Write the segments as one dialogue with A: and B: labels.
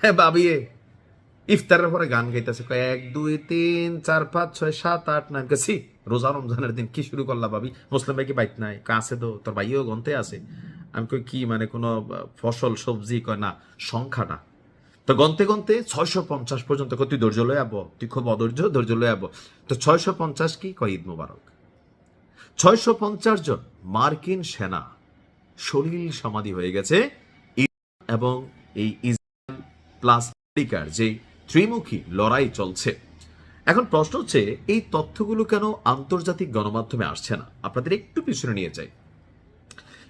A: হ্যাঁ ভাবি, ইফতারের পরে গান গাইতেছে, কয় 1 2 3 4 5 6 7 8 9। কাছি রোজা রমজানের দিন কি শুরু করলা ভাবি? মুসলিম ভাই কি বাইত নাই? আছে তো, তোর ভাইও গন্তে আছে। আমি কই কি মানে কোনো ফসল সবজি? কয় না, সংখ্যাটা। তো গন্তে গন্তে 650 পর্যন্ত। কই তুই ধৈর্য লয়ে আবো, তুই খুব অধৈর্য, ধৈর্য লয়ে আবো। তো 650 কি? কয় ঈদ মোবারক। 650 জন মার্কিন সেনা সলিল সমাধি হয়ে গেছে এবং এই ইসরায়েল প্লাস আমেরিকার যে ত্রিমুখী লড়াই চলছে। এখন প্রশ্ন হচ্ছে, এই তথ্যগুলো কেন আন্তর্জাতিক গণমাধ্যমে আসছে না? আপনাদের একটু পিছনে নিয়ে যাই।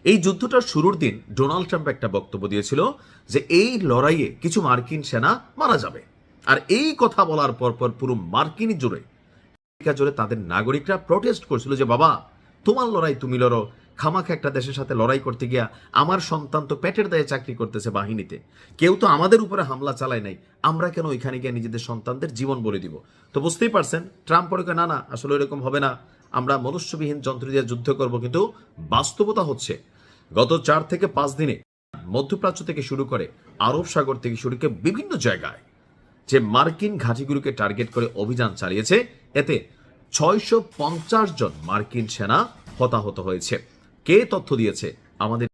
A: এই যুদ্ধটার শুরুর দিন ডোনাল্ড ট্রাম্প একটা বক্তব্য দিয়েছিল যে এই লড়াইয়ে কিছু মার্কিন সেনা মারা যাবে। আর এই কথা বলার পর পুরো মার্কিন জুড়ে, আমেরিকা জুড়ে তাদের নাগরিকরা প্রোটেস্ট করছিল যে বাবা, তোমার লড়াই তুমি লড়ো, খামাখা একটা দেশের সাথে লড়াই করতে গিয়া আমার সন্তান তো পেটের দায়ে চাকরি করতেছে বাহিনীতে, কেউ তো আমাদের উপরে হামলা চালায় নাই, আমরা কেন ওইখানে গিয়ে নিজেদের সন্তানদের জীবন বলে দিব? তো বুঝতেই পারছেন ট্রাম্প পরে না না, আসলে এরকম হবে না, আমরা মনুষ্যবিহীন যন্ত্র দিয়ে যুদ্ধ করব। কিন্তু বাস্তবতা হচ্ছে গত 4 থেকে 5 দিনে মধ্যপ্রাচ্য থেকে শুরু করে আরব সাগর থেকে শুরু করে বিভিন্ন জায়গায় যে মার্কিন ঘাঁটিগুলোকে টার্গেট করে অভিযান চালিয়েছে, এতে 650 জন মার্কিন সেনা হতাহত হয়েছে। কে তথ্য দিয়েছে? আমাদের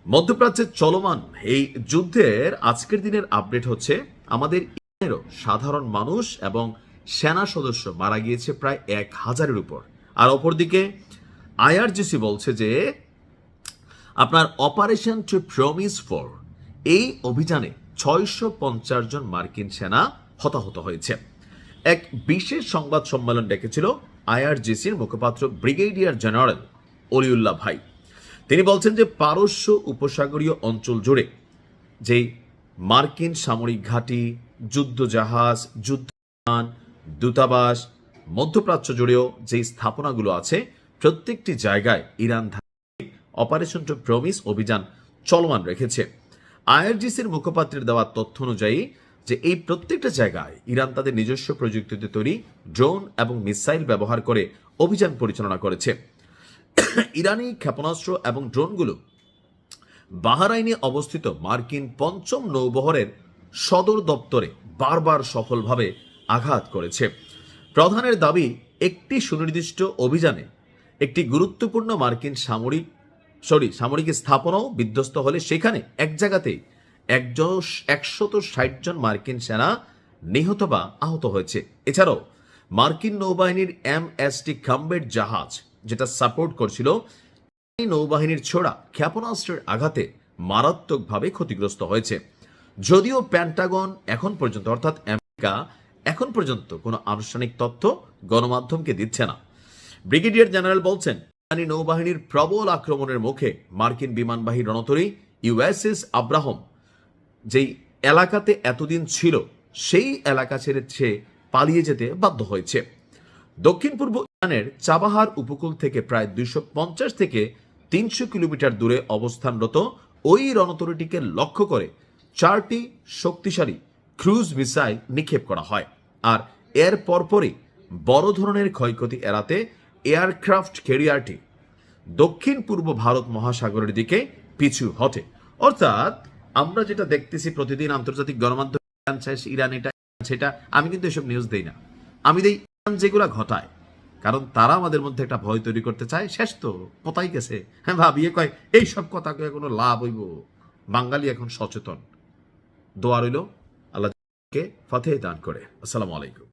A: মধ্যপ্রাচ্যের চলমান এই যুদ্ধের আজকের দিনের আপডেট হচ্ছে, আমাদের ইরানেরও সাধারণ মানুষ এবং সেনা সদস্য মারা গিয়েছে প্রায় 1000-এর উপর। আর অপরদিকে আইআরজিসি বলছে যে আপনার অপারেশন টু প্রমিস 4 এই অভিযানে 650 জন মার্কিন সেনা হতাহত হয়েছে। এক বিশেষ সংবাদ সম্মেলন ডেকেছিল আইআরজিসির মুখপাত্র ব্রিগেডিয়ার জেনারেল অলিউল্লাহ ভাই। তিনি বলছেন যে পারস্য উপসাগরীয় অঞ্চল জুড়ে যেই মার্কিন সামরিক ঘাঁটি, যুদ্ধ জাহাজ, যুদ্ধ বিমান, দূতাবাস, মধ্যপ্রাচ্য জুড়েও যেই স্থাপনাগুলো আছে, প্রত্যেকটি জায়গায় ইরান অপারেশন টু প্রমিস অভিযান চলমান রেখেছে। আইআরজিসির মুখপাত্রের দেওয়া তথ্য অনুযায়ী যে এই প্রত্যেকটা জায়গায় ইরান তাদের নিজস্ব প্রযুক্তিতে তৈরি ড্রোন এবং মিসাইল ব্যবহার করে অভিযান পরিচালনা করেছে। ইরানি ক্ষেপণাস্ত্র এবং ড্রোনগুলো বাহরাইনে অবস্থিত মার্কিন 5ম নৌবহরের সদর দপ্তরে বারবার সফলভাবে আঘাত করেছে। প্রধানের দাবি, একটি সুনির্দিষ্ট অভিযানে একটি গুরুত্বপূর্ণ মার্কিন সামরিক স্থাপনাও বিধ্বস্ত হলে সেখানে এক জায়গাতেই 160 জন মার্কিন সেনা নিহত বা আহত হয়েছে। এছাড়াও মার্কিন নৌবাহিনীর MST কমব্যাট জাহাজ, যেটা সাপোর্ট করছিল নৌবাহিনীর ছোড়া ক্ষেপণাস্ত্রের আঘাতে মারাত্মকভাবে ক্ষতিগ্রস্ত হয়েছে। যদিও পেন্টাগন এখন পর্যন্ত, অর্থাৎ আমেরিকা এখন পর্যন্ত কোনো আনুষ্ঠানিক তথ্য গণমাধ্যমকে দিচ্ছে না। ব্রিগেডিয়ার জেনারেল বলছেন, ইরানি নৌবাহিনীর প্রবল আক্রমণের মুখে মার্কিন বিমানবাহী রণতরী USS আব্রাহাম যেই এলাকাতে এতদিন ছিল, সেই এলাকা ছেড়ে সে পালিয়ে যেতে বাধ্য হয়েছে। দক্ষিণ পূর্ব ইরানের চাবাহার উপকূল থেকে প্রায় 250 থেকে 300 কিলোমিটার দূরে অবস্থানরত ওই রণতরীটিকে লক্ষ্য করে 4টি শক্তিশালী ক্রুজ মিসাইল নিক্ষেপ করা হয়। আর এর পরপরই বড় ধরনের ক্ষয়ক্ষতি এড়াতে এয়ারক্রাফট ক্যারিয়ারটি দক্ষিণ পূর্ব ভারত মহাসাগরের দিকে পিছু হটে। অর্থাৎ আমরা যেটা দেখতেছি প্রতিদিন আন্তর্জাতিক গণমাধ্যম, ইরান এটা সেটা, আমি কিন্তু এসব নিউজ দেই না। আমি দেই ইরান যেগুলা ঘটায়, কারণ তারা আমাদের মধ্যে একটা ভয় তৈরি করতে চায়। শেষ তো কোথায় গেছে, হ্যাঁ ভাবিয়ে কয় এইসব কথা কয়ে কোনো লাভ হইব? বাঙালি এখন সচেতন। দোয়া রইল, আল্লাহকে ফাতেহ দান করে। আসসালামু আলাইকুম।